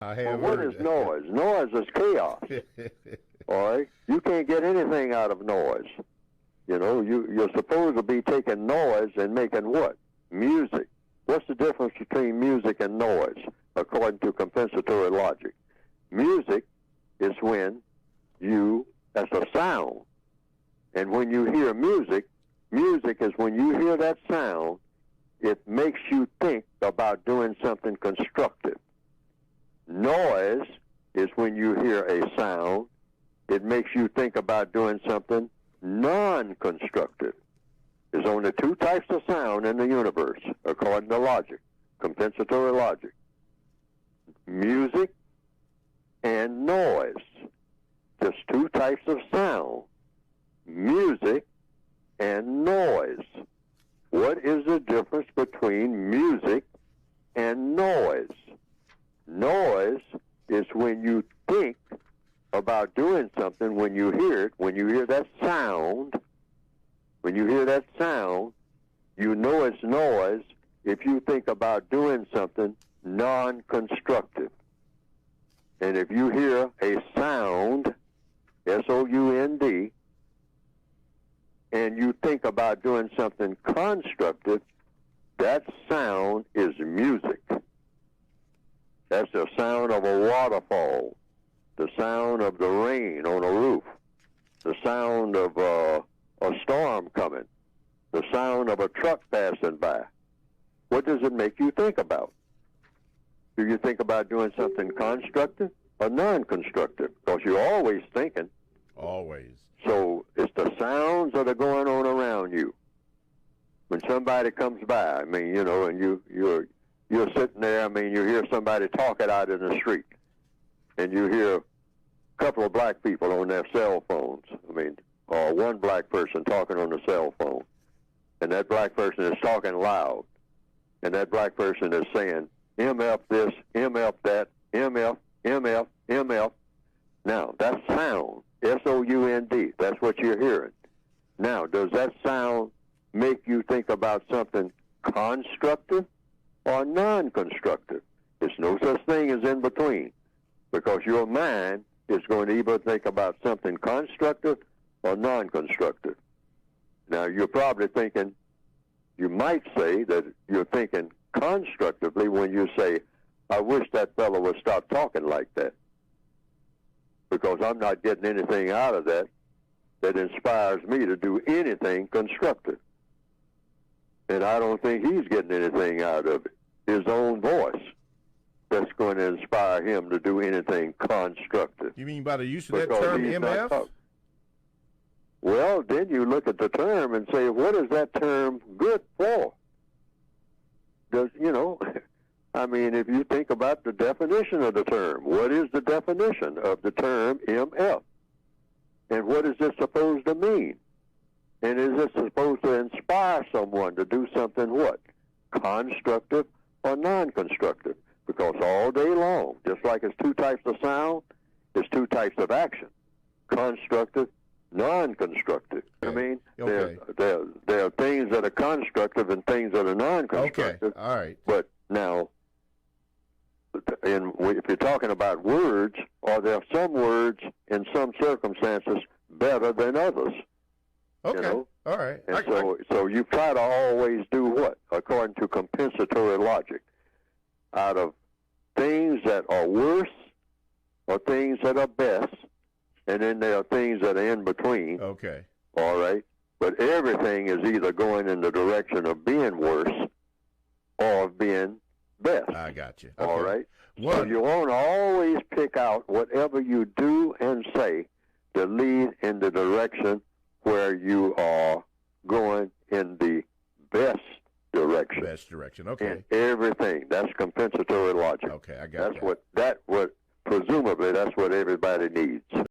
I Well, have what heard is noise? Noise is chaos. that. All right? You can't get anything out of noise. You know, you're supposed to be taking noise and making what? Music. What's the difference between music and noise, according to compensatory logic? Music is when that's a sound. And when you hear music, music is when you hear that sound, it makes you think about doing something constructive. Noise is when you hear a sound, it makes you think about doing something non-constructive. There's only two types of sound in the universe, according to logic, compensatory logic. Music and noise. Just two types of sound. Music and noise. What is the difference between music and noise? Noise is when you think about doing something when you hear it, when you hear that sound. When you hear that sound, you know it's noise if you think about doing something non-constructive. And if you hear a sound, S-O-U-N-D, and you think about doing something constructive, that sound is music. That's the sound of a waterfall, the sound of the rain on a roof, the sound of a storm coming, the sound of a truck passing by. What does it make you think about? Do you think about doing something constructive or non-constructive? Because you're always thinking. Always. So it's the sounds that are going on around you. When somebody comes by, I mean, you know, and you're sitting there, I mean, you hear somebody talking out in the street, and you hear a couple of black people on their cell phones. I mean, or one black person talking on the cell phone, and that black person is talking loud, and that black person is saying, MF this, MF that, MF, MF, MF. Now, that's sound, S-O-U-N-D. That's what you're hearing. Now, does that sound make you think about something constructive or non-constructive? There's no such thing as in between, because your mind is going to either think about something constructive or non-constructive. Now, you're probably thinking, you might say that you're thinking constructively when you say, I wish that fellow would stop talking like that, because I'm not getting anything out of that inspires me to do anything constructive. And I don't think he's getting anything out of it, his own voice, that's going to inspire him to do anything constructive. You mean by the use of that term, MF? Well, then you look at the term and say, what is that term good for? Does, you know, I mean, if you think about the definition of the term, what is the definition of the term MF? And what is this supposed to mean? And is this supposed to inspire someone to do something what? Constructive or non-constructive? Because all day long, just like it's two types of sound, it's two types of action. Constructive, non-constructive. Okay. I mean, Okay. there are things that are constructive and things that are non-constructive. Okay, all right. But now, if you're talking about words, are there some words in some circumstances better than others? Okay, You know? all right. And so you try to always do what? According to compensatory logic. Out of things that are worse or things that are best, and then there are things that are in between. Okay. All right? But everything is either going in the direction of being worse or of being best. I got you. Okay. All right? One. So you want to always pick out whatever you do and say to lead in the direction where you are going in the best direction. Best direction. Okay. In everything. That's compensatory logic. Okay, I got Presumably that's what everybody needs.